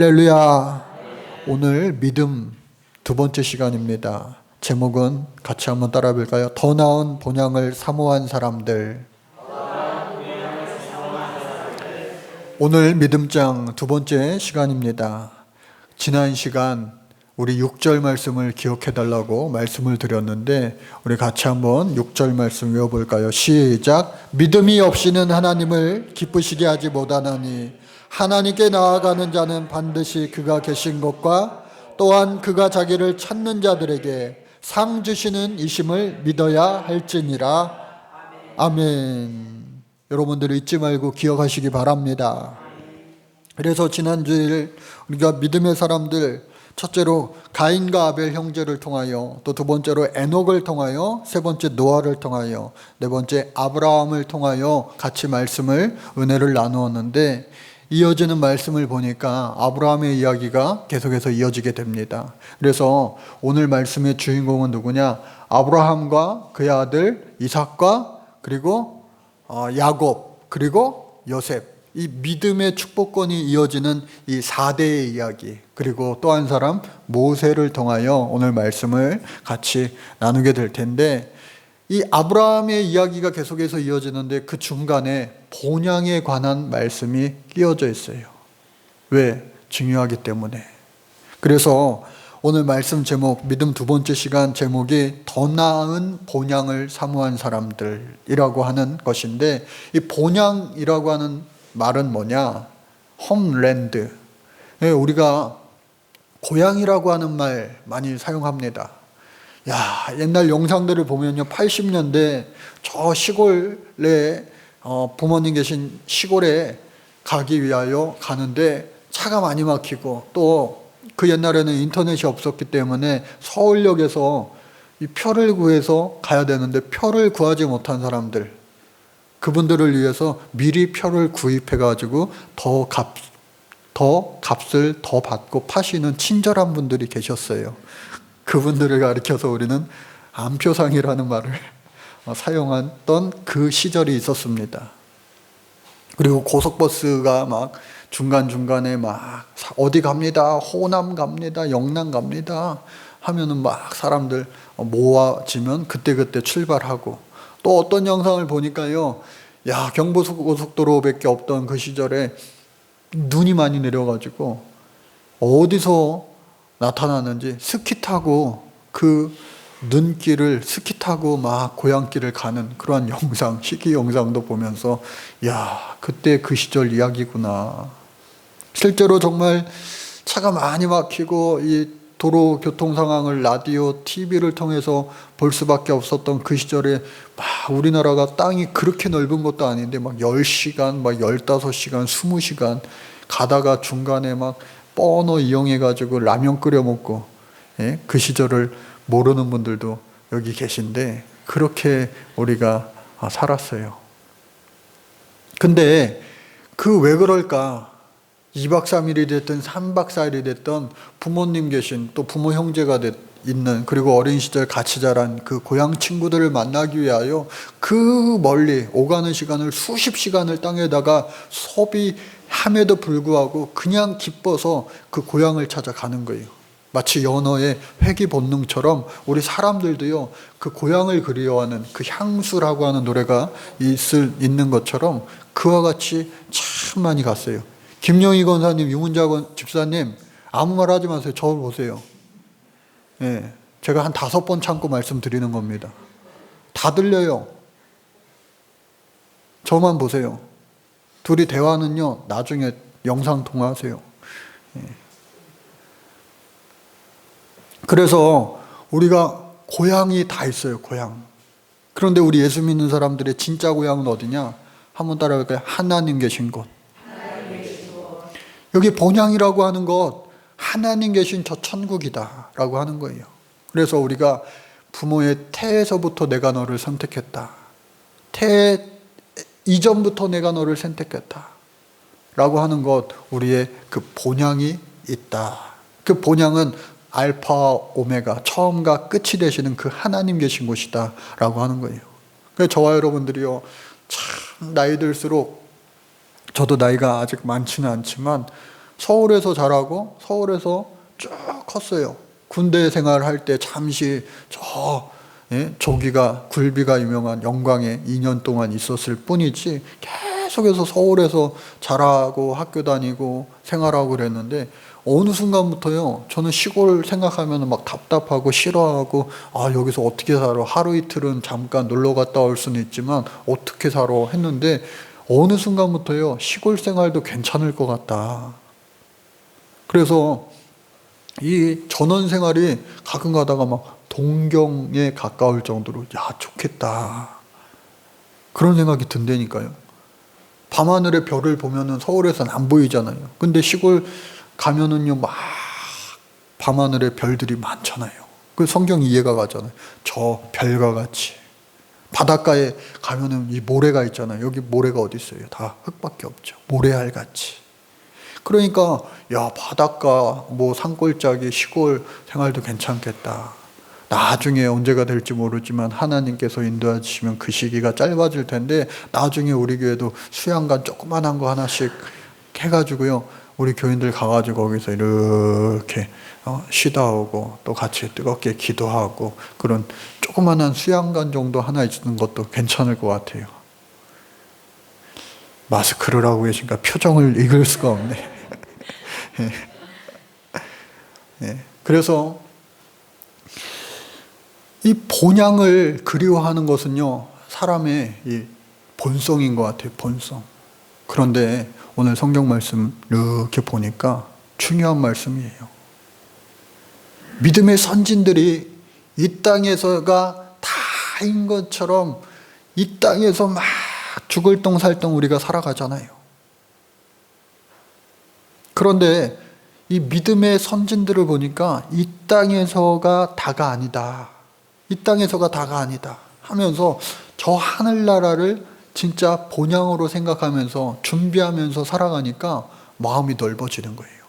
할렐루야. 오늘 믿음 두 번째 시간입니다. 제목은 같이 한번 따라 볼까요? 더 나은 본향을 사모한 사람들. 오늘 믿음장 두 번째 시간입니다. 지난 시간 우리 6절 말씀을 기억해 달라고 말씀을 드렸는데 우리 같이 한번 6절 말씀 외워볼까요? 시작. 믿음이 없이는 하나님을 기쁘시게 하지 못하나니 하나님께 나아가는 자는 반드시 그가 계신 것과 또한 그가 자기를 찾는 자들에게 상 주시는 이심을 믿어야 할지니라. 아멘. 여러분들 잊지 말고 기억하시기 바랍니다. 그래서 지난주일 우리가 믿음의 사람들, 첫째로 가인과 아벨 형제를 통하여, 또 두 번째로 에녹을 통하여, 세 번째 노아를 통하여, 네 번째 아브라함을 통하여 같이 말씀을, 은혜를 나누었는데, 이어지는 말씀을 보니까 아브라함의 이야기가 계속해서 이어지게 됩니다. 그래서 오늘 말씀의 주인공은 누구냐? 아브라함과 그의 아들 이삭과 그리고 야곱 그리고 요셉, 이 믿음의 축복권이 이어지는 이 4대의 이야기, 그리고 또 한 사람 모세를 통하여 오늘 말씀을 같이 나누게 될 텐데, 이 아브라함의 이야기가 계속해서 이어지는데 그 중간에 본향에 관한 말씀이 끼어져 있어요. 왜? 중요하기 때문에. 그래서 오늘 말씀 제목, 믿음 두 번째 시간 제목이 더 나은 본향을 사모한 사람들이라고 하는 것인데, 이 본향이라고 하는 말은 뭐냐? 홈랜드. 우리가 고향이라고 하는 말 많이 사용합니다. 야, 옛날 영상들을 보면요, 80년대 저 시골에 부모님 계신 시골에 가기 위하여 가는데 차가 많이 막히고, 또 그 옛날에는 인터넷이 없었기 때문에 서울역에서 이 표를 구해서 가야 되는데 표를 구하지 못한 사람들, 그분들을 위해서 미리 표를 구입해 가지고 더 값을 더 받고 파시는 친절한 분들이 계셨어요. 그분들을 가리켜서 우리는 암표상이라는 말을 사용했던 그 시절이 있었습니다. 그리고 고속버스가 막 중간중간에 막 어디 갑니다, 호남 갑니다, 영남 갑니다 하면은 막 사람들 모아지면 그때그때 출발하고, 또 어떤 영상을 보니까요, 야, 경부고속도로밖에 없던 그 시절에 눈이 많이 내려가지고 어디서 나타나는지 스키 타고 그 눈길을 스키 타고 막 고향길을 가는 그러한 영상, 시기 영상도 보면서 야, 그때 그 시절 이야기구나. 실제로 정말 차가 많이 막히고 이 도로 교통 상황을 라디오, TV를 통해서 볼 수밖에 없었던 그 시절에 막 우리나라가 땅이 그렇게 넓은 것도 아닌데 막 10시간, 막 15시간, 20시간 가다가 중간에 막 버너 이용해가지고 라면 끓여 먹고, 그 시절을 모르는 분들도 여기 계신데 그렇게 우리가 살았어요. 근데 그 왜 그럴까? 2박 3일이 됐든 3박 4일이 됐든 부모님 계신, 또 부모 형제가 있는, 그리고 어린 시절 같이 자란 그 고향 친구들을 만나기 위하여 그 멀리 오가는 시간을 수십 시간을 땅에다가 소비함에도 불구하고 그냥 기뻐서 그 고향을 찾아가는 거예요. 마치 연어의 회귀 본능처럼 우리 사람들도요, 그 고향을 그리워하는, 그 향수라고 하는 노래가 있는 것처럼 그와 같이 참 많이 갔어요. 김영희 권사님, 유문자 집사님, 아무 말 하지 마세요. 저를 보세요. 예, 제가 한 5번 참고 말씀드리는 겁니다. 다 들려요. 저만 보세요. 둘이 대화는요, 나중에 영상 통화하세요. 예. 그래서 우리가 고향이 다 있어요, 고향. 그런데 우리 예수 믿는 사람들의 진짜 고향은 어디냐? 한번 따라갈까요? 하나님 계신 곳. 여기 본향이라고 하는 것, 하나님 계신 저 천국이다 라고 하는 거예요. 그래서 우리가 부모의 태에서부터 내가 너를 선택했다, 태 이전부터 내가 너를 선택했다 라고 하는 것, 우리의 그 본향이 있다. 그 본향은 알파 오메가, 처음과 끝이 되시는 그 하나님 계신 곳이다 라고 하는 거예요. 그래서 저와 여러분들이요, 참 나이 들수록, 저도 나이가 아직 많지는 않지만 서울에서 자라고 서울에서 쭉 컸어요. 군대 생활할 때 잠시 조기가 굴비가 유명한 영광에 2년 동안 있었을 뿐이지 계속해서 서울에서 자라고 학교 다니고 생활하고 그랬는데 어느 순간부터요 저는 시골 생각하면 막 답답하고 싫어하고 여기서 어떻게 살아, 하루 이틀은 잠깐 놀러 갔다 올 수는 있지만 어떻게 살아 했는데 어느 순간부터요 시골 생활도 괜찮을 것 같다. 그래서 이 전원 생활이 가끔 가다가 막 동경에 가까울 정도로 좋겠다 그런 생각이 든다니까요. 밤하늘의 별을 보면은 서울에서는 안 보이잖아요. 근데 시골 가면은요 막 밤하늘의 별들이 많잖아요. 그 성경 이해가 가잖아요. 저 별과 같이. 바닷가에 가면은 이 모래가 있잖아요. 여기 모래가 어디 있어요? 다 흙밖에 없죠. 모래알 같이. 그러니까 바닷가 산골짜기 시골 생활도 괜찮겠다. 나중에 언제가 될지 모르지만 하나님께서 인도해 주시면 그 시기가 짧아질 텐데 나중에 우리 교회도 수양관 조그만한 거 하나씩 해가지고요 우리 교인들 가가지고 거기서 이렇게 쉬다 오고 또 같이 뜨겁게 기도하고 그런 조그만한 수양관 정도 하나 있는 것도 괜찮을 것 같아요. 마스크를 하고 계시니까 표정을 읽을 수가 없네. 그래서 이 본향을 그리워하는 것은요 사람의 이 본성인 것 같아요. 본성. 그런데 오늘 성경 말씀 이렇게 보니까 중요한 말씀이에요. 믿음의 선진들이 이 땅에서가 다인 것처럼 이 땅에서 막 죽을 똥살똥 우리가 살아가잖아요. 그런데 이 믿음의 선진들을 보니까 이 땅에서가 다가 아니다. 이 땅에서가 다가 아니다 하면서 저 하늘나라를 진짜 본향으로 생각하면서 준비하면서 살아가니까 마음이 넓어지는 거예요.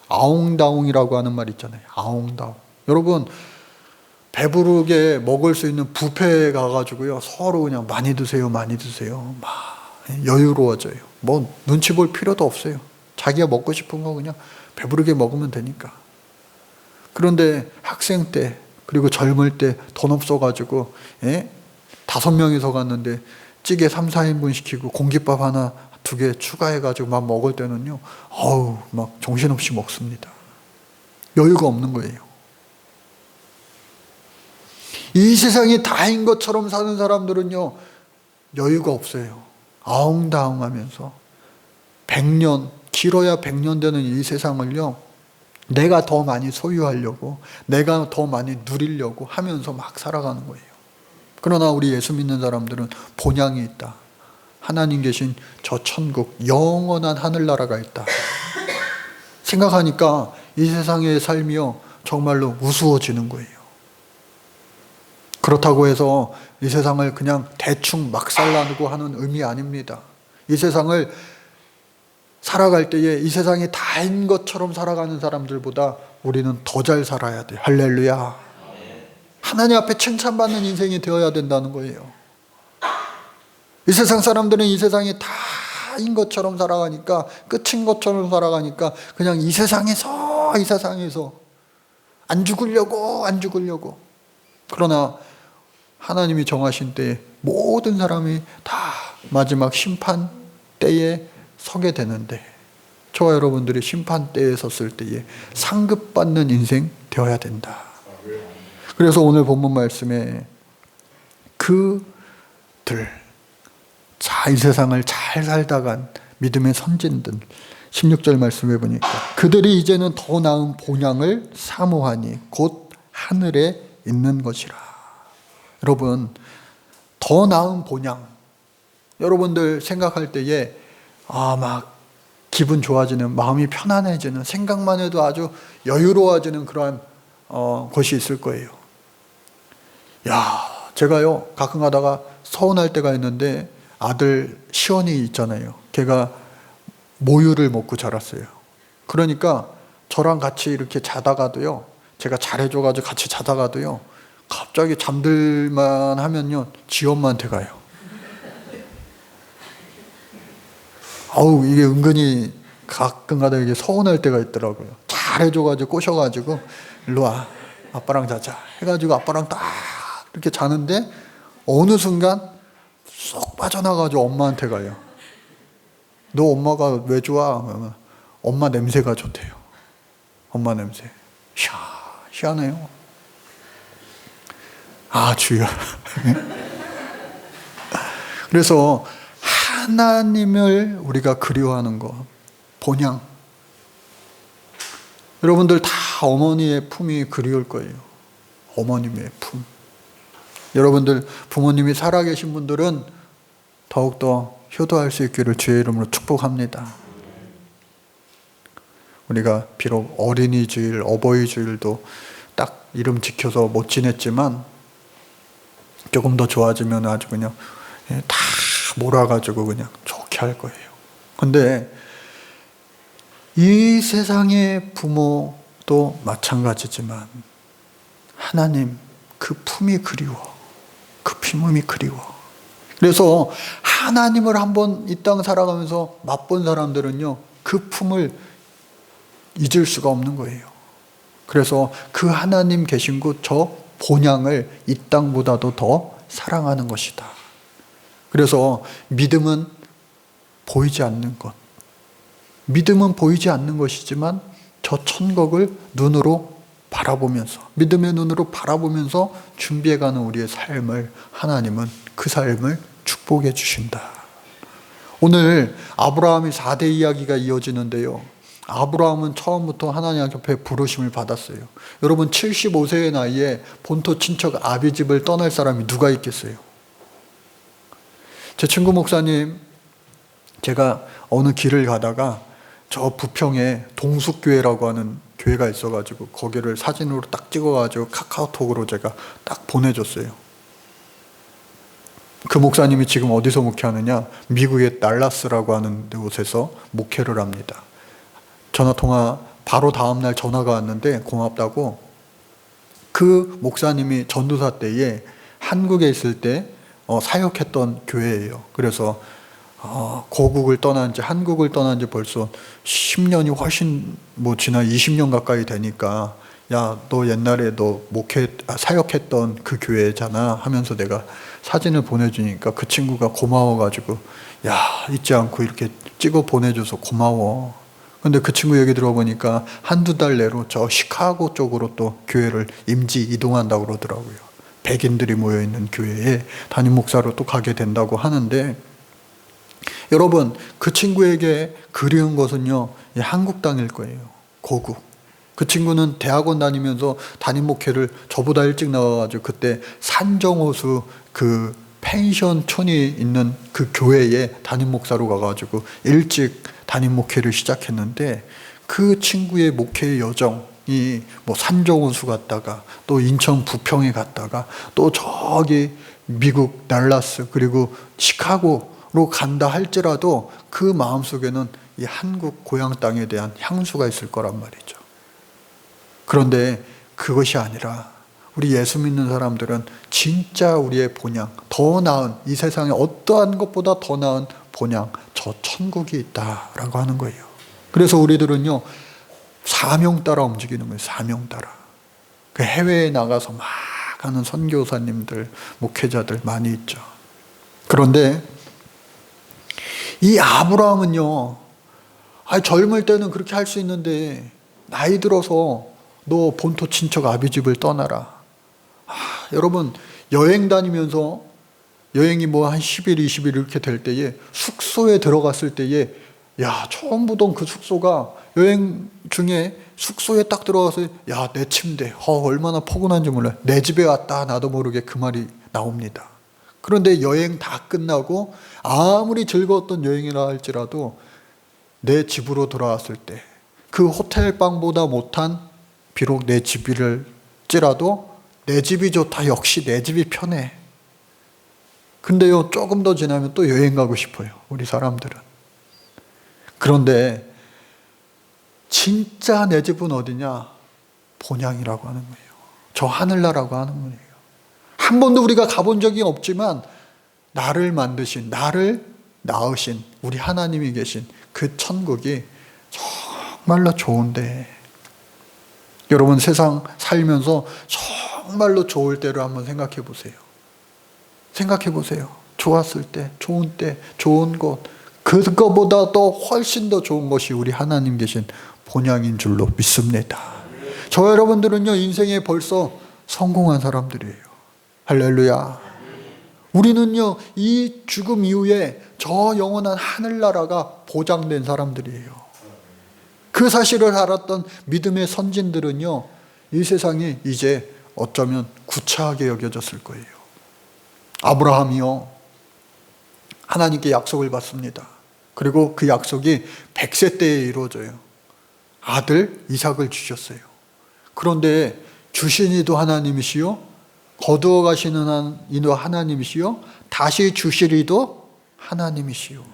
아웅다웅이라고 하는 말 있잖아요. 아웅다웅. 여러분 배부르게 먹을 수 있는 뷔페에 가가지고요 서로 그냥 많이 드세요 많이 드세요 막 여유로워져요. 눈치 볼 필요도 없어요. 자기가 먹고 싶은 거 그냥 배부르게 먹으면 되니까. 그런데 학생 때 그리고 젊을 때 돈 없어가지고 5명이서 갔는데 찌개 3, 4인분 시키고 공깃밥 하나 2개 추가해가지고 막 먹을 때는요 막 정신없이 먹습니다. 여유가 없는 거예요. 이 세상이 다인 것처럼 사는 사람들은요 여유가 없어요. 아웅다웅하면서 100년 길어야 100년 되는 이 세상을요 내가 더 많이 소유하려고 내가 더 많이 누리려고 하면서 막 살아가는 거예요. 그러나 우리 예수 믿는 사람들은 본향이 있다. 하나님 계신 저 천국 영원한 하늘나라가 있다 생각하니까 이 세상의 삶이요 정말로 우스워지는 거예요. 그렇다고 해서 이 세상을 그냥 대충 막 살라고 하는 의미 아닙니다. 이 세상을 살아갈 때에 이 세상이 다인 것처럼 살아가는 사람들보다 우리는 더 잘 살아야 돼. 할렐루야. 하나님 앞에 칭찬받는 인생이 되어야 된다는 거예요. 이 세상 사람들은 이 세상이 다인 것처럼 살아가니까 끝인 것처럼 살아가니까 그냥 이 세상에서 안 죽으려고 그러나 하나님이 정하신 때에 모든 사람이 다 마지막 심판 때에 서게 되는데 저와 여러분들이 심판대에 섰을 때에 상급받는 인생 되어야 된다. 그래서 오늘 본문 말씀에 이 세상을 잘 살다간 믿음의 선진들 16절 말씀해 보니까 그들이 이제는 더 나은 본향을 사모하니 곧 하늘에 있는 것이라. 여러분 더 나은 본향 여러분들 생각할 때에 막 기분 좋아지는 마음이 편안해지는 생각만 해도 아주 여유로워지는 그러한 것이 있을 거예요. 제가요 가끔 가다가 서운할 때가 있는데 아들 시원이 있잖아요. 걔가 모유를 먹고 자랐어요. 그러니까 저랑 같이 이렇게 자다가도요 제가 잘해줘가지고 같이 자다가도요 갑자기 잠들만 하면요 지 엄마한테 가요. 이게 은근히 가끔가다 이게 서운할 때가 있더라고요. 잘해줘가지고 꼬셔가지고 일로 와, 아빠랑 자자 해가지고 아빠랑 딱 이렇게 자는데 어느 순간 쏙 빠져나가지고 엄마한테 가요. 너 엄마가 왜 좋아? 그러면 엄마 냄새가 좋대요. 엄마 냄새. 희한해요. 아, 주여. 그래서 하나님을 우리가 그리워하는 것, 본향. 여러분들 다 어머니의 품이 그리울 거예요. 어머님의 품. 여러분들 부모님이 살아계신 분들은 더욱더 효도할 수 있기를 주의 이름으로 축복합니다. 우리가 비록 어린이 주일, 어버이 주일도 딱 이름 지켜서 못 지냈지만 조금 더 좋아지면 아주 그냥 다 몰아가지고 그냥 좋게 할 거예요. 근데 이 세상의 부모도 마찬가지지만 하나님 그 품이 그리워. 그 품이 그리워. 그래서 하나님을 한번 이 땅 살아가면서 맛본 사람들은요, 그 품을 잊을 수가 없는 거예요. 그래서 그 하나님 계신 곳 저 본향을 이 땅보다도 더 사랑하는 것이다. 그래서 믿음은 보이지 않는 것. 믿음은 보이지 않는 것이지만 저 천국을 눈으로 바라보면서, 믿음의 눈으로 바라보면서 준비해가는 우리의 삶을 하나님은 그 삶을 축복해 주신다. 오늘 아브라함이 4대 이야기가 이어지는데요. 아브라함은 처음부터 하나님 앞에 부르심을 받았어요. 여러분 75세의 나이에 본토 친척 아비 집을 떠날 사람이 누가 있겠어요? 제 친구 목사님, 제가 어느 길을 가다가 저 부평에 동숙교회라고 하는 교회가 있어가지고 거기를 사진으로 딱 찍어가지고 카카오톡으로 제가 딱 보내줬어요. 그 목사님이 지금 어디서 목회하느냐? 미국의 달라스라고 하는 곳에서 목회를 합니다. 전화통화 바로 다음날 전화가 왔는데 고맙다고. 그 목사님이 전도사 때에 한국에 있을 때 사역했던 교회예요. 그래서 고국을 떠난 지, 한국을 떠난 지 벌써 10년이 훨씬 지나 20년 가까이 되니까 야, 너 옛날에 너 사역했던 그 교회잖아 하면서 내가 사진을 보내주니까 그 친구가 고마워가지고 야, 잊지 않고 이렇게 찍어 보내줘서 고마워. 근데 그 친구 얘기 들어보니까 한두 달 내로 저 시카고 쪽으로 또 교회를 임지 이동한다고 그러더라고요. 백인들이 모여있는 교회에 담임 목사로 또 가게 된다고 하는데, 여러분 그 친구에게 그리운 것은요, 한국 땅일 거예요. 고국. 그 친구는 대학원 다니면서 담임 목회를 저보다 일찍 나와가지고 그때 산정호수 그 펜션촌이 있는 그 교회에 담임 목사로 가가지고 일찍 담임 목회를 시작했는데, 그 친구의 목회의 여정이 산정호수 갔다가 또 인천 부평에 갔다가 또 저기 미국 달라스 그리고 시카고로 간다 할지라도 그 마음속에는 이 한국 고향 땅에 대한 향수가 있을 거란 말이죠. 그런데 그것이 아니라 우리 예수 믿는 사람들은 진짜 우리의 본향, 더 나은, 이 세상에 어떠한 것보다 더 나은 본향, 저 천국이 있다라고 하는 거예요. 그래서 우리들은요, 사명 따라 움직이는 거예요. 사명 따라. 그 해외에 나가서 막 하는 선교사님들, 목회자들 많이 있죠. 그런데 이 아브라함은요, 젊을 때는 그렇게 할 수 있는데 나이 들어서 너 본토 친척 아비 집을 떠나라. 여러분 여행 다니면서 여행이 한 10일, 20일 이렇게 될 때에 숙소에 들어갔을 때에 야, 처음 보던 그 숙소가 여행 중에 숙소에 딱 들어가서 야, 내 침대 얼마나 포근한지 몰라. 내 집에 왔다. 나도 모르게 그 말이 나옵니다. 그런데 여행 다 끝나고 아무리 즐거웠던 여행이라 할지라도 내 집으로 돌아왔을 때 그 호텔 방보다 못한, 비록 내 집이랄지라도 내 집이 좋다. 역시 내 집이 편해. 근데요, 조금 더 지나면 또 여행 가고 싶어요. 우리 사람들은. 그런데 진짜 내 집은 어디냐? 본향이라고 하는 거예요. 저 하늘나라고 하는 거예요. 한 번도 우리가 가본 적이 없지만 나를 만드신, 나를 낳으신 우리 하나님이 계신 그 천국이 정말로 좋은데. 여러분 세상 살면서 정말로 좋을 때를 한번 생각해 보세요. 생각해 보세요. 좋았을 때, 좋은 때, 좋은 곳, 그거보다 더 훨씬 더 좋은 것이 우리 하나님 계신 본향인 줄로 믿습니다. 저 여러분들은요, 인생에 벌써 성공한 사람들이에요. 할렐루야. 우리는요, 이 죽음 이후에 저 영원한 하늘나라가 보장된 사람들이에요. 그 사실을 알았던 믿음의 선진들은요, 이 세상이 이제 어쩌면 구차하게 여겨졌을 거예요. 아브라함이요, 하나님께 약속을 받습니다. 그리고 그 약속이 100세 때에 이루어져요. 아들 이삭을 주셨어요. 그런데 주시니도 하나님이시요, 거두어 가시는 이도 하나님이시요, 다시 주시리도 하나님이시요.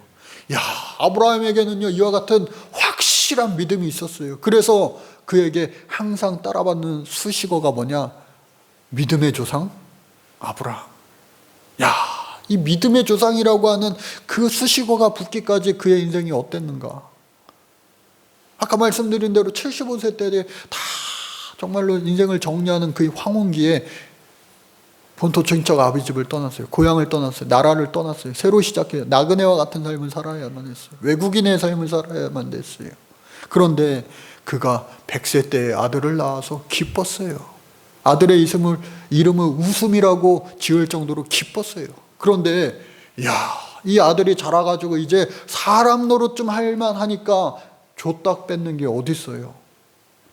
야, 아브라함에게는요, 이와 같은 확실한 믿음이 있었어요. 그래서 그에게 항상 따라받는 수식어가 뭐냐? 믿음의 조상 아브라함. 야, 이 믿음의 조상이라고 하는 그 수식어가 붙기까지 그의 인생이 어땠는가? 아까 말씀드린 대로 75세 때 다 정말로 인생을 정리하는 그 황혼기에 본토 친척 아비집을 떠났어요. 고향을 떠났어요. 나라를 떠났어요. 새로 시작해요. 나그네와 같은 삶을 살아야만 했어요. 외국인의 삶을 살아야만 됐어요. 그런데 그가 100세 때에 아들을 낳아서 기뻤어요. 아들의 이름을 웃음이라고 지을 정도로 기뻤어요. 그런데 이 아들이 자라가지고 이제 사람 노릇 좀 할만 하니까 줬다 뺏는 게 어디 있어요?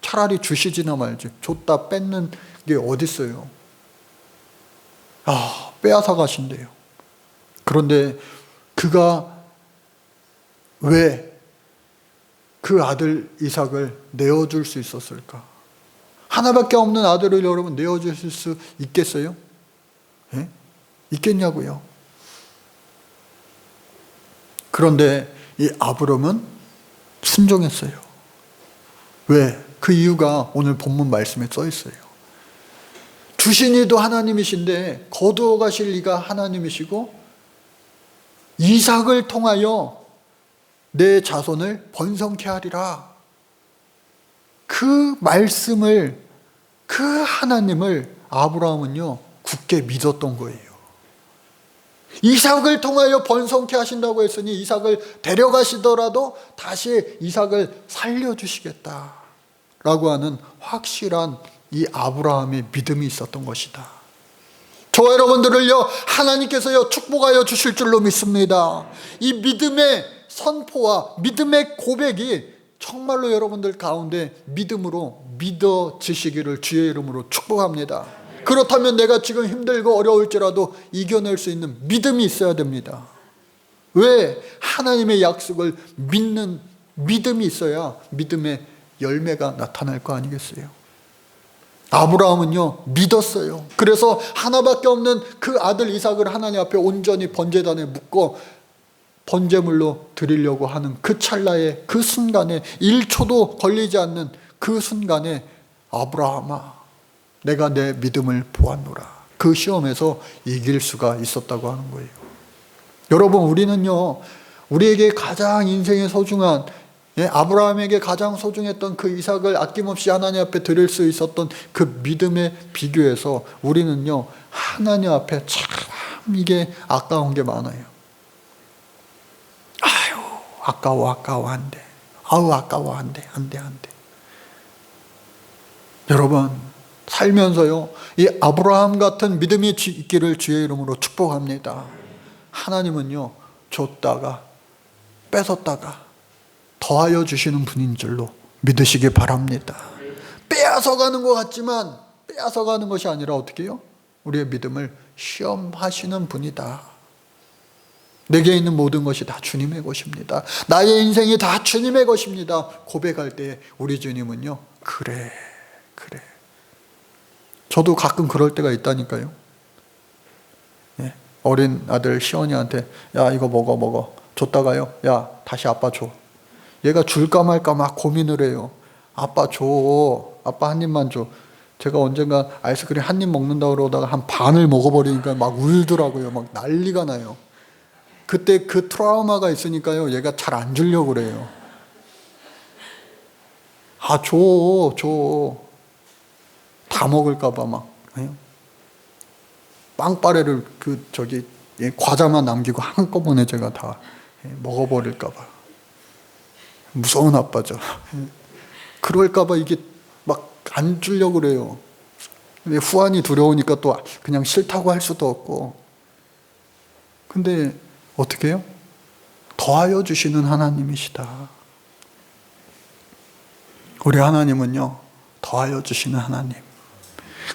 차라리 주시지나 말지 줬다 뺏는 게 어디 있어요? 빼앗아 가신대요. 그런데 그가 왜 그 아들 이삭을 내어줄 수 있었을까? 하나밖에 없는 아들을 여러분 내어주실 수 있겠어요? 예? 있겠냐고요? 그런데 이 아브람은 순종했어요. 왜? 그 이유가 오늘 본문 말씀에 써 있어요. 주신 이도 하나님이신데 거두어 가실 이가 하나님이시고 이삭을 통하여 내 자손을 번성케 하리라. 그 말씀을, 그 하나님을 아브라함은요 굳게 믿었던 거예요. 이삭을 통하여 번성케 하신다고 했으니 이삭을 데려가시더라도 다시 이삭을 살려주시겠다라고 하는 확실한 이 아브라함의 믿음이 있었던 것이다. 저 여러분들을요 하나님께서요 축복하여 주실 줄로 믿습니다. 이 믿음의 선포와 믿음의 고백이 정말로 여러분들 가운데 믿음으로 믿어지시기를 주의 이름으로 축복합니다. 그렇다면 내가 지금 힘들고 어려울지라도 이겨낼 수 있는 믿음이 있어야 됩니다. 왜? 하나님의 약속을 믿는 믿음이 있어야 믿음의 열매가 나타날 거 아니겠어요? 아브라함은요 믿었어요. 그래서 하나밖에 없는 그 아들 이삭을 하나님 앞에 온전히 번제단에 묻고 번제물로 드리려고 하는 그 찰나에, 그 순간에 1초도 걸리지 않는 그 순간에 아브라함아 내가 내 믿음을 보았노라. 그 시험에서 이길 수가 있었다고 하는 거예요. 여러분 우리는요 우리에게 가장 인생에 소중한 아브라함에게 가장 소중했던 그 이삭을 아낌없이 하나님 앞에 드릴 수 있었던 그 믿음에 비교해서 우리는요 하나님 앞에 참 이게 아까운 게 많아요. 아까워 안돼. 아까워 안돼. 여러분 살면서요 이 아브라함 같은 믿음이 있기를 주의 이름으로 축복합니다. 하나님은요 줬다가 뺏었다가 더하여 주시는 분인 줄로 믿으시기 바랍니다. 빼앗아가는 것 같지만 빼앗아가는 것이 아니라 어떻게 해요? 우리의 믿음을 시험하시는 분이다. 내게 있는 모든 것이 다 주님의 것입니다. 나의 인생이 다 주님의 것입니다. 고백할 때 우리 주님은요 그래. 저도 가끔 그럴 때가 있다니까요. 어린 아들 시원이한테 야 이거 먹어 줬다가요 야 다시 아빠 줘. 얘가 줄까 말까 막 고민을 해요. 아빠 줘. 아빠 한 입만 줘. 제가 언젠가 아이스크림 한 입 먹는다고 그러다가 한 반을 먹어버리니까 막 울더라고요. 막 난리가 나요. 그때 그 트라우마가 있으니까요 얘가 잘 안 주려고 그래요. 줘. 다 먹을까봐 막. 빵빠레를 과자만 남기고 한꺼번에 제가 다 먹어버릴까봐. 무서운 아빠죠. 그럴까봐 이게 막 안 주려고 그래요. 근데 후환이 두려우니까 또 그냥 싫다고 할 수도 없고. 근데 어떻게 해요? 더하여 주시는 하나님이시다. 우리 하나님은요, 더하여 주시는 하나님.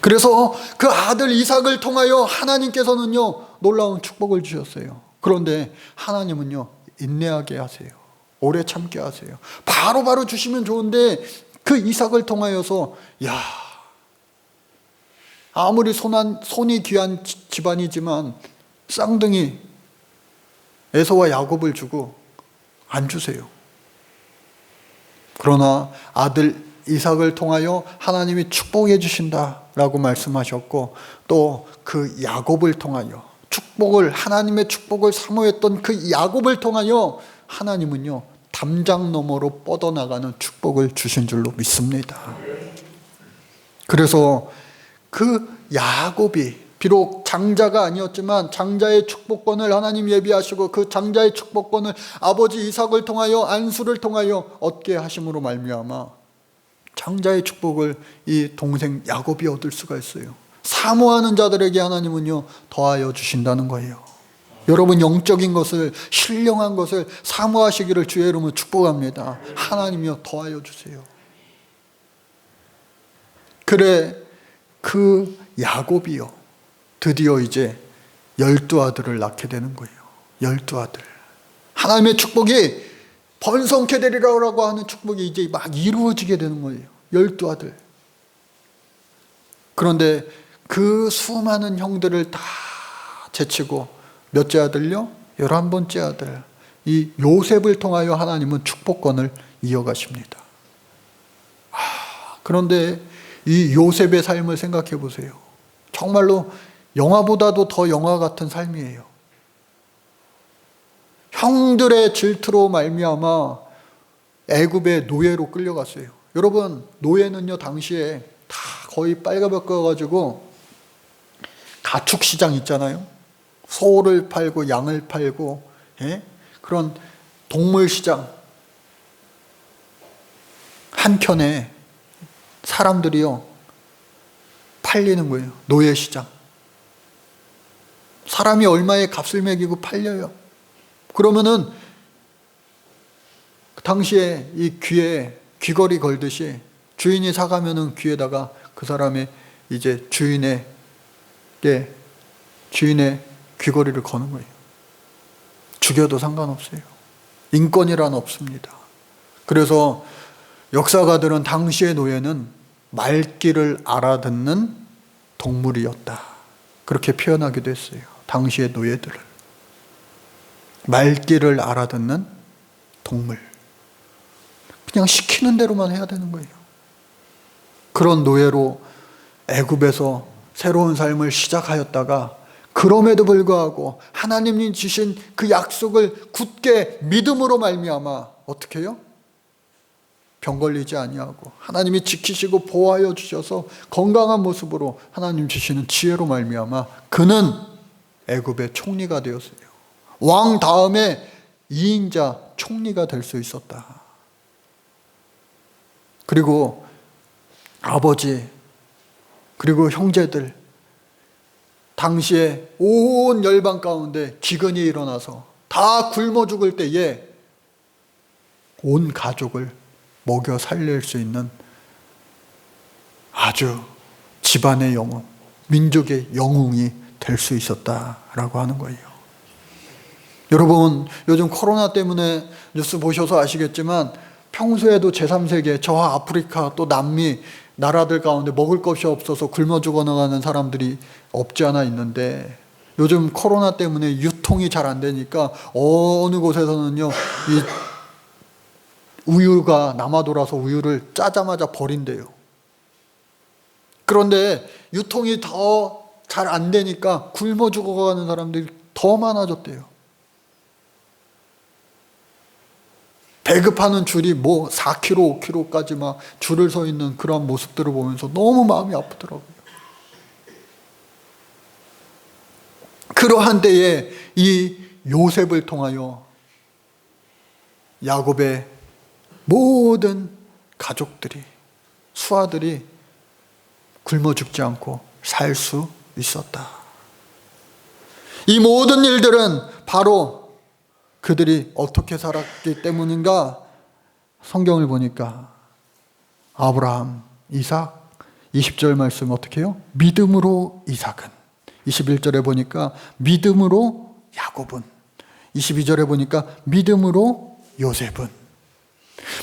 그래서 그 아들 이삭을 통하여 하나님께서는요, 놀라운 축복을 주셨어요. 그런데 하나님은요, 인내하게 하세요. 오래 참게 하세요. 바로 주시면 좋은데 그 이삭을 통하여서 아무리 손이 귀한 집안이지만 쌍둥이 에서와 야곱을 주고 안 주세요. 그러나 아들 이삭을 통하여 하나님이 축복해 주신다라고 말씀하셨고, 또 그 야곱을 통하여 하나님의 축복을 사모했던 그 야곱을 통하여 하나님은요, 담장 너머로 뻗어나가는 축복을 주신 줄로 믿습니다. 그래서 그 야곱이 비록 장자가 아니었지만 장자의 축복권을 하나님 예비하시고 그 장자의 축복권을 아버지 이삭을 통하여 안수를 통하여 얻게 하심으로 말미암아 장자의 축복을 이 동생 야곱이 얻을 수가 있어요. 사모하는 자들에게 하나님은요, 더하여 주신다는 거예요. 여러분, 영적인 것을, 신령한 것을 사모하시기를 주의 이름으로 축복합니다. 하나님이여 더하여 주세요. 그래, 그 야곱이요, 드디어 이제 12아들을 낳게 되는 거예요. 12아들. 하나님의 축복이 번성케 되리라고 하는 축복이 이제 막 이루어지게 되는 거예요. 12아들. 그런데 그 수많은 형들을 다 제치고 몇째 아들요? 11번째 아들. 이 요셉을 통하여 하나님은 축복권을 이어가십니다. 그런데 이 요셉의 삶을 생각해 보세요. 정말로 영화보다도 더 영화 같은 삶이에요. 형들의 질투로 말미암아 애굽의 노예로 끌려갔어요. 여러분, 노예는요, 당시에 다 거의 빨가벗겨가지고 가축시장 있잖아요. 소를 팔고 양을 팔고, 그런 동물시장 한켠에 사람들이요, 팔리는 거예요. 노예시장. 사람이 얼마의 값을 매기고 팔려요. 그러면은 그 당시에 이 귀에 귀걸이 걸듯이 주인이 사가면은 귀에다가 그 사람의 이제 주인의 귀걸이를 거는 거예요. 죽여도 상관없어요. 인권이란 없습니다. 그래서 역사가들은 당시의 노예는 말귀를 알아듣는 동물이었다, 그렇게 표현하기도 했어요. 당시의 노예들을 말귀를 알아듣는 동물, 그냥 시키는 대로만 해야 되는 거예요. 그런 노예로 애굽에서 새로운 삶을 시작하였다가 그럼에도 불구하고 하나님이 주신 그 약속을 굳게 믿음으로 말미암아 어떻게 해요? 병 걸리지 아니하고 하나님이 지키시고 보호하여 주셔서 건강한 모습으로 하나님 주시는 지혜로 말미암아 그는 애굽의 총리가 되었어요. 왕 다음에 2인자 총리가 될 수 있었다. 그리고 아버지, 그리고 형제들, 당시에 온 열방 가운데 기근이 일어나서 다 굶어 죽을 때에 온 가족을 먹여 살릴 수 있는 아주 집안의 영웅, 민족의 영웅이 될 수 있었다라고 하는 거예요. 여러분, 요즘 코로나 때문에 뉴스 보셔서 아시겠지만 평소에도 제3세계, 저하 아프리카 또 남미 나라들 가운데 먹을 것이 없어서 굶어 죽어나가는 사람들이 없지 않아 있는데, 요즘 코로나 때문에 유통이 잘 안 되니까 어느 곳에서는요, 이 우유가 남아 돌아서 우유를 짜자마자 버린대요. 그런데 유통이 더 잘 안 되니까 굶어 죽어가는 사람들이 더 많아졌대요. 배급하는 줄이 뭐 4km, 5km까지 막 줄을 서 있는 그런 모습들을 보면서 너무 마음이 아프더라고요. 그러한 때에 이 요셉을 통하여 야곱의 모든 가족들이, 수하들이 굶어 죽지 않고 살 수 있었다. 이 모든 일들은 바로 그들이 어떻게 살았기 때문인가? 성경을 보니까 아브라함, 이삭, 20절 말씀 어떻게 해요? 믿음으로 이삭은, 21절에 보니까 믿음으로 야곱은, 22절에 보니까 믿음으로 요셉은.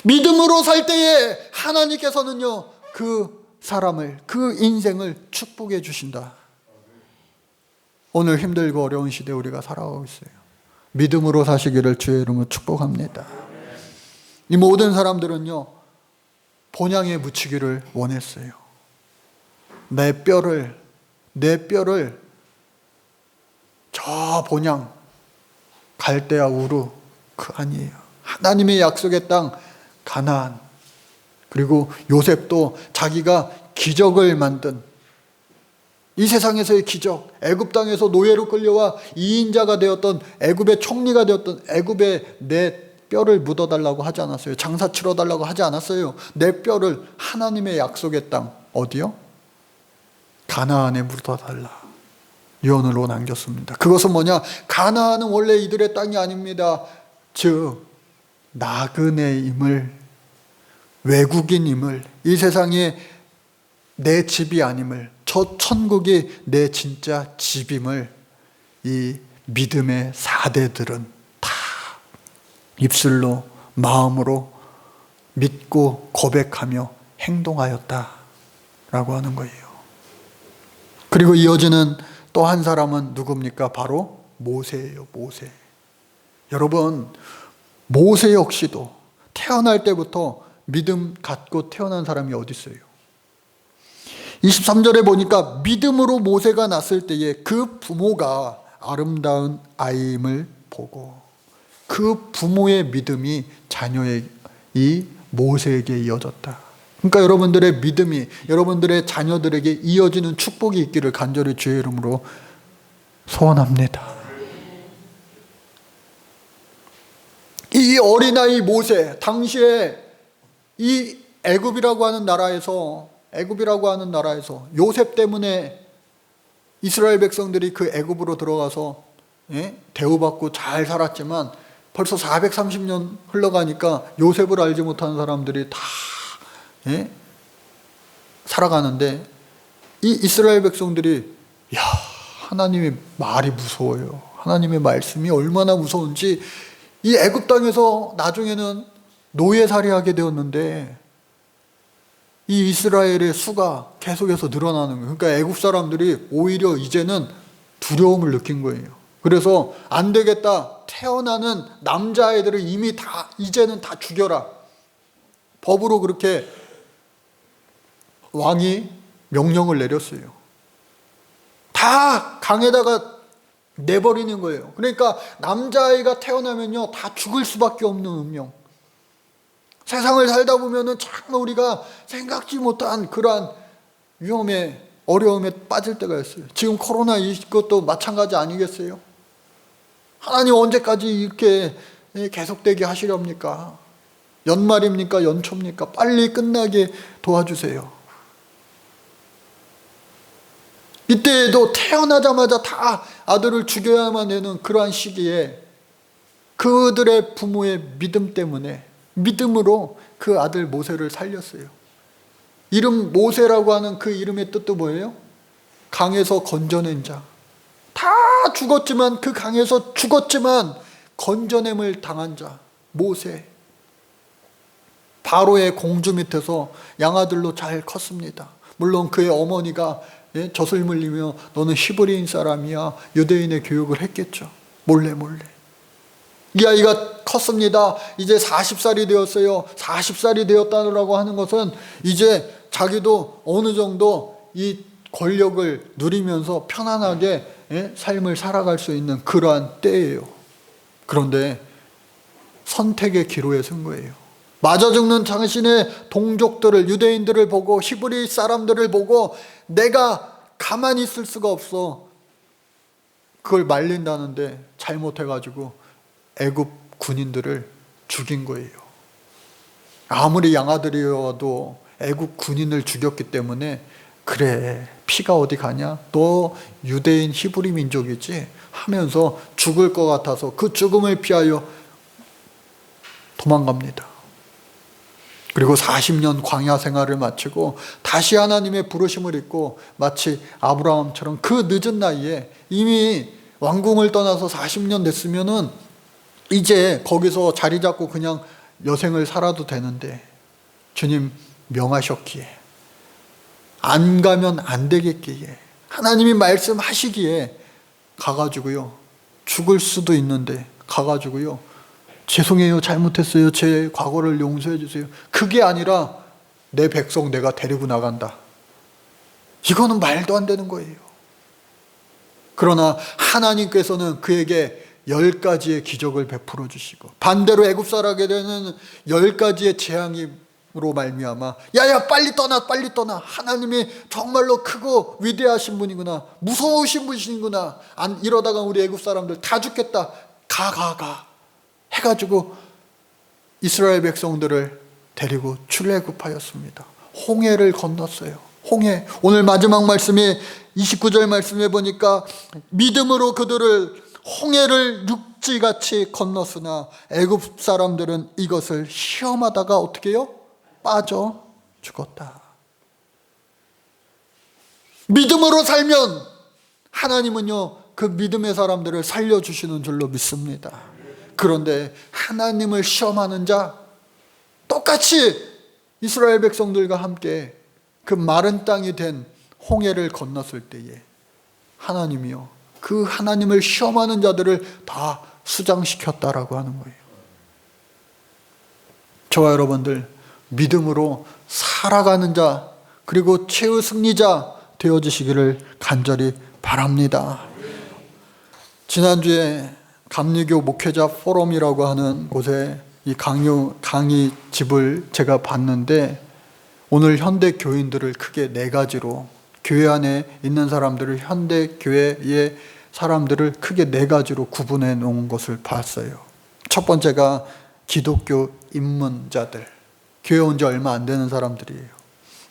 믿음으로 살 때에 하나님께서는요, 그 사람을, 그 인생을 축복해 주신다. 오늘 힘들고 어려운 시대에 우리가 살아가고 있어요. 믿음으로 사시기를 주의 이름으로 축복합니다. 이 모든 사람들은요, 본향에 묻히기를 원했어요. 내 뼈를 저 본향 갈대아 우르 그 아니에요. 하나님의 약속의 땅 가나안, 그리고 요셉도 자기가 기적을 만든, 이 세상에서의 기적, 애굽 땅에서 노예로 끌려와 2인자가 되었던, 애굽의 총리가 되었던, 애굽에 내 뼈를 묻어달라고 하지 않았어요. 장사 치러달라고 하지 않았어요. 내 뼈를 하나님의 약속의 땅, 어디요? 가나안에 묻어달라 유언으로 남겼습니다. 그것은 뭐냐? 가나안은 원래 이들의 땅이 아닙니다. 즉 나그네임을, 외국인임을, 이 세상에 내 집이 아님을, 저 천국이 내 진짜 집임을 이 믿음의 4대들은 다 입술로, 마음으로 믿고 고백하며 행동하였다라고 하는 거예요. 그리고 이어지는 또 한 사람은 누굽니까? 바로 모세예요. 모세. 여러분, 모세 역시도 태어날 때부터 믿음 갖고 태어난 사람이 어디 있어요? 23절에 보니까 믿음으로 모세가 났을 때에 그 부모가 아름다운 아이임을 보고, 그 부모의 믿음이 자녀의 이 모세에게 이어졌다. 그러니까 여러분들의 믿음이 여러분들의 자녀들에게 이어지는 축복이 있기를 간절히 주의 이름으로 소원합니다. 이 어린아이 모세, 당시에 이 애굽이라고 하는 나라에서 요셉 때문에 이스라엘 백성들이 그 애굽으로 들어가서 대우받고 잘 살았지만, 벌써 430년 흘러가니까 요셉을 알지 못하는 사람들이 다 살아가는데, 이 이스라엘 백성들이, 야, 하나님의 말이 무서워요. 하나님의 말씀이 얼마나 무서운지, 이 애굽 땅에서 나중에는 노예살이하게 되었는데 이 이스라엘의 수가 계속해서 늘어나는 거예요. 그러니까 애굽 사람들이 오히려 이제는 두려움을 느낀 거예요. 그래서 안 되겠다, 태어나는 남자아이들을 이미 다 이제는 다 죽여라, 법으로 그렇게 왕이 명령을 내렸어요. 다 강에다가 내버리는 거예요. 그러니까 남자아이가 태어나면요 다 죽을 수밖에 없는 운명. 세상을 살다 보면은 참 우리가 생각지 못한 그러한 위험에, 어려움에 빠질 때가 있어요. 지금 코로나 이것도 마찬가지 아니겠어요? 하나님 언제까지 이렇게 계속되게 하시렵니까? 연말입니까? 연초입니까? 빨리 끝나게 도와주세요. 이때에도 태어나자마자 다 아들을 죽여야만 되는 그러한 시기에 그들의 부모의 믿음 때문에, 믿음으로 그 아들 모세를 살렸어요. 이름 모세라고 하는 그 이름의 뜻도 뭐예요? 강에서 건져낸 자. 다 죽었지만, 그 강에서 죽었지만 건져냄을 당한 자, 모세. 바로의 공주 밑에서 양아들로 잘 컸습니다. 물론 그의 어머니가 젖을 물리며 너는 히브리인 사람이야, 유대인의 교육을 했겠죠. 몰래. 이 아이가 컸습니다. 이제 40살이 되었어요. 40살이 되었다라고 하는 것은 이제 자기도 어느 정도 이 권력을 누리면서 편안하게 삶을 살아갈 수 있는 그러한 때예요. 그런데 선택의 기로에 선 거예요. 맞아 죽는 당신의 동족들을, 유대인들을 보고, 히브리 사람들을 보고 내가 가만히 있을 수가 없어. 그걸 말린다는데 잘못해가지고 애굽 군인들을 죽인 거예요. 아무리 양아들이어도 애국 군인을 죽였기 때문에 그래, 피가 어디 가냐? 너 유대인 히브리 민족이지? 하면서 죽을 것 같아서 그 죽음을 피하여 도망갑니다. 그리고 40년 광야 생활을 마치고 다시 하나님의 부르심을 입고 마치 아브라함처럼 그 늦은 나이에 이미 왕궁을 떠나서 40년 됐으면은 이제 거기서 자리 잡고 그냥 여생을 살아도 되는데 주님 명하셨기에, 안 가면 안 되겠기에, 하나님이 말씀하시기에 가가지고요, 죽을 수도 있는데 가가지고요, 죄송해요, 잘못했어요, 제 과거를 용서해 주세요. 그게 아니라 내 백성 내가 데리고 나간다. 이거는 말도 안 되는 거예요. 그러나 하나님께서는 그에게 10가지의 기적을 베풀어 주시고, 반대로 애굽 살아게 되는 10가지의 재앙으로 말미암아 야야 빨리 떠나, 빨리 떠나, 하나님이 정말로 크고 위대하신 분이구나, 무서우신 분이시구나, 이러다가 우리 애굽 사람들 다 죽겠다, 가 해가지고 이스라엘 백성들을 데리고 출애굽하였습니다. 홍해를 건넜어요. 홍해. 오늘 마지막 말씀에 29절 말씀에 보니까 믿음으로 그들을 홍해를 육지같이 건넜으나 애굽 사람들은 이것을 시험하다가 어떻게 해요? 빠져 죽었다. 믿음으로 살면 하나님은요, 그 믿음의 사람들을 살려주시는 줄로 믿습니다. 그런데 하나님을 시험하는 자, 똑같이 이스라엘 백성들과 함께 그 마른 땅이 된 홍해를 건넜을 때에 하나님이요, 그 하나님을 시험하는 자들을 다 수장시켰다라고 하는 거예요. 저와 여러분들 믿음으로 살아가는 자, 그리고 최후 승리자 되어주시기를 간절히 바랍니다. 지난주에 감리교 목회자 포럼이라고 하는 곳에 이 강의 집을 제가 봤는데, 오늘 현대 교인들을 크게 4가지로, 교회 안에 있는 사람들을, 현대 교회의 사람들을 크게 4가지로 구분해 놓은 것을 봤어요. 첫 번째가 기독교 입문자들, 교회 온 지 얼마 안 되는 사람들이에요.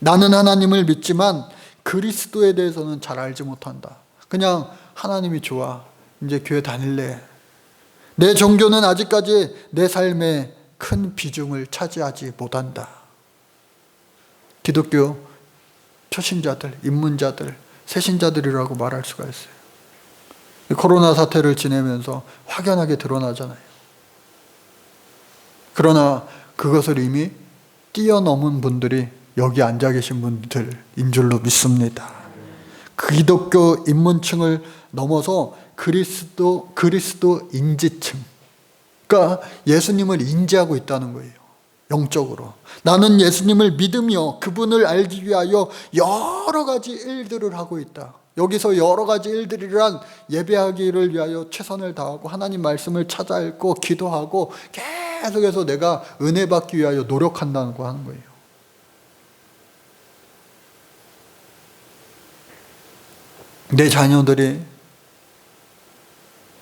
나는 하나님을 믿지만 그리스도에 대해서는 잘 알지 못한다. 그냥 하나님이 좋아, 이제 교회 다닐래. 내 종교는 아직까지 내 삶에 큰 비중을 차지하지 못한다. 기독교 초신자들, 입문자들, 새신자들이라고 말할 수가 있어요. 코로나 사태를 지내면서 확연하게 드러나잖아요. 그러나 그것을 이미 뛰어넘은 분들이 여기 앉아 계신 분들인 줄로 믿습니다. 기독교 입문층을 넘어서 그리스도 인지층, 그러니까 예수님을 인지하고 있다는 거예요. 영적으로 나는 예수님을 믿으며 그분을 알기 위하여 여러 가지 일들을 하고 있다. 여기서 여러 가지 일들이란 예배하기를 위하여 최선을 다하고 하나님 말씀을 찾아 읽고 기도하고 계속해서 내가 은혜 받기 위하여 노력한다고 하는 거예요. 내 자녀들이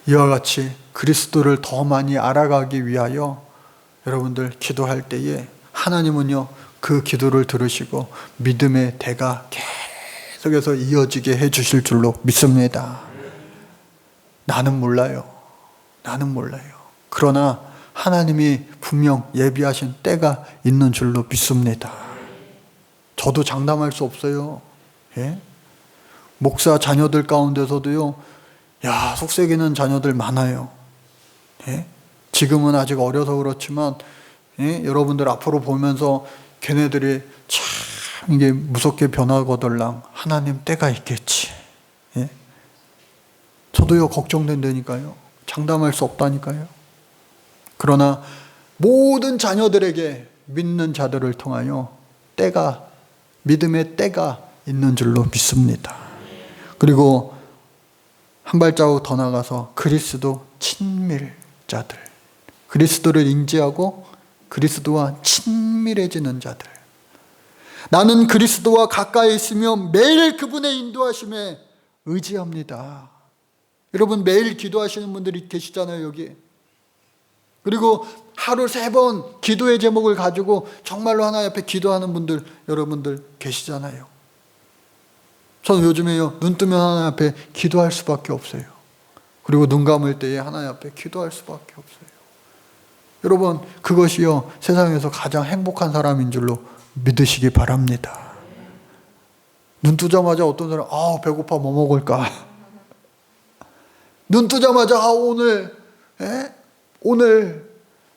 이와 같이 그리스도를 더 많이 알아가기 위하여 여러분들 기도할 때에 하나님은요, 그 기도를 들으시고 믿음의 대가 계속해서 이어지게 해주실 줄로 믿습니다. 나는 몰라요. 그러나 하나님이 분명 예비하신 때가 있는 줄로 믿습니다. 저도 장담할 수 없어요. 예? 목사 자녀들 가운데서도요, 속썩이는 자녀들 많아요. 예? 지금은 아직 어려서 그렇지만, 예? 여러분들 앞으로 보면서 걔네들이 참 이게 무섭게 변하거들랑 하나님 때가 있겠지. 예? 저도요, 걱정된다니까요. 장담할 수 없다니까요. 그러나 모든 자녀들에게 믿는 자들을 통하여 믿음의 때가 있는 줄로 믿습니다. 그리고 한 발자국 더 나가서 그리스도 친밀자들, 그리스도를 인지하고 그리스도와 친밀해지는 자들. 나는 그리스도와 가까이 있으며 매일 그분의 인도하심에 의지합니다. 여러분 매일 기도하시는 분들이 계시잖아요, 여기. 그리고 하루 3번 기도의 제목을 가지고 정말로 하나님 앞에 기도하는 분들, 여러분들 계시잖아요. 저는 요즘에요, 눈 뜨면 하나님 앞에 기도할 수밖에 없어요. 그리고 눈 감을 때에 하나님 앞에 기도할 수밖에 없어요. 여러분, 그것이요, 세상에서 가장 행복한 사람인 줄로 믿으시기 바랍니다. 눈 뜨자마자 어떤 사람, 배고파, 뭐 먹을까? 눈 뜨자마자, 오늘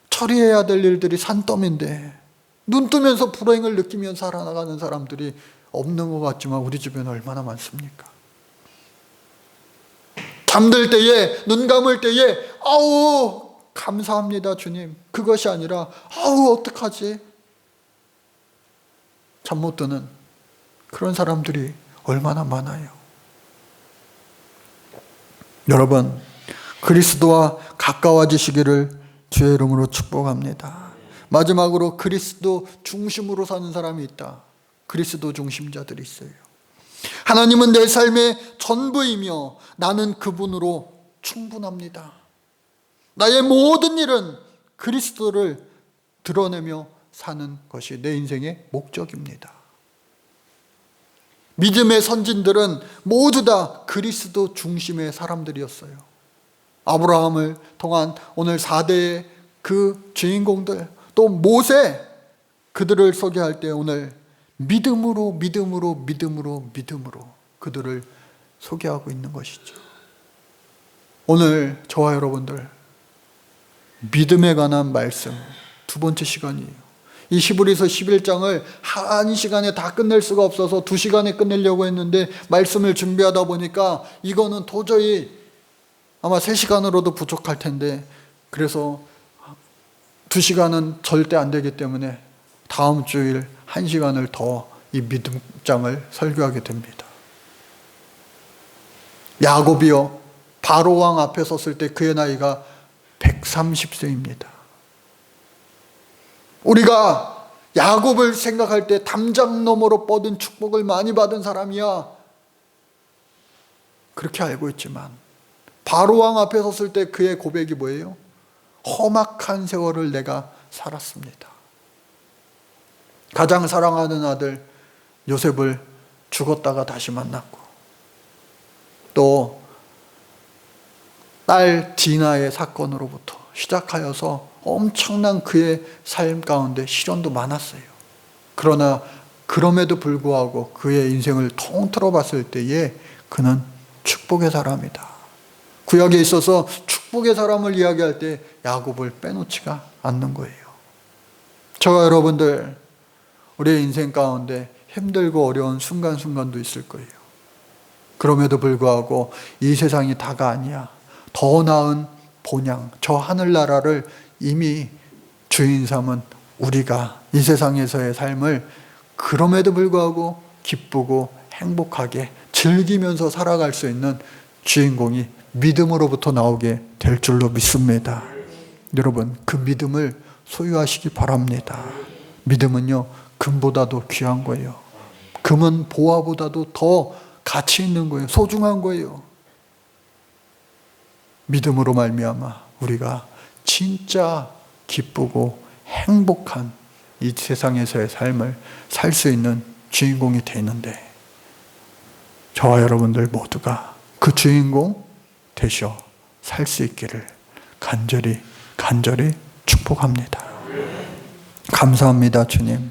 처리해야 될 일들이 산더미인데, 눈 뜨면서 불행을 느끼면서 살아나가는 사람들이 없는 것 같지만 우리 주변에 얼마나 많습니까? 잠들 때에, 눈 감을 때에, 감사합니다, 주님. 그것이 아니라, 어떡하지? 잠 못 드는 그런 사람들이 얼마나 많아요. 여러분, 그리스도와 가까워지시기를 주의 이름으로 축복합니다. 마지막으로 그리스도 중심으로 사는 사람이 있다. 그리스도 중심자들이 있어요. 하나님은 내 삶의 전부이며 나는 그분으로 충분합니다. 나의 모든 일은 그리스도를 드러내며 사는 것이 내 인생의 목적입니다. 믿음의 선진들은 모두 다 그리스도 중심의 사람들이었어요. 아브라함을 통한 오늘 4대의 그 주인공들, 또 모세, 그들을 소개할 때 오늘 믿음으로 그들을 소개하고 있는 것이죠. 오늘 저와 여러분들 믿음에 관한 말씀 2번째 시간이에요. 이 히브리서 11장을 한 시간에 다 끝낼 수가 없어서 2시간에 끝내려고 했는데 말씀을 준비하다 보니까 이거는 도저히 아마 3시간으로도 부족할 텐데, 그래서 2시간은 절대 안 되기 때문에 다음 주일 1시간을 더 이 믿음장을 설교하게 됩니다. 야곱이요, 바로왕 앞에 섰을 때 그의 나이가 130세입니다. 우리가 야곱을 생각할 때 담장 너머로 뻗은 축복을 많이 받은 사람이야, 그렇게 알고 있지만 바로왕 앞에 섰을 때 그의 고백이 뭐예요? 험악한 세월을 내가 살았습니다. 가장 사랑하는 아들 요셉을 죽었다가 다시 만났고, 또 딸 디나의 사건으로부터 시작하여서 엄청난 그의 삶 가운데 시련도 많았어요. 그러나 그럼에도 불구하고 그의 인생을 통틀어 봤을 때에 그는 축복의 사람이다. 구약에 있어서 축복의 사람을 이야기할 때 야곱을 빼놓지가 않는 거예요. 저와 여러분들, 우리의 인생 가운데 힘들고 어려운 순간순간도 있을 거예요. 그럼에도 불구하고 이 세상이 다가 아니야. 더 나은 본향, 저 하늘나라를 이미 주인 삼은 우리가 이 세상에서의 삶을 그럼에도 불구하고 기쁘고 행복하게 즐기면서 살아갈 수 있는 주인공이 믿음으로부터 나오게 될 줄로 믿습니다. 여러분, 그 믿음을 소유하시기 바랍니다. 믿음은요, 금보다도 귀한 거예요. 금은 보화보다도 더 가치 있는 거예요. 소중한 거예요. 믿음으로 말미암아 우리가 진짜 기쁘고 행복한 이 세상에서의 삶을 살 수 있는 주인공이 되는데, 저와 여러분들 모두가 그 주인공 되셔 살 수 있기를 간절히 축복합니다. 감사합니다, 주님.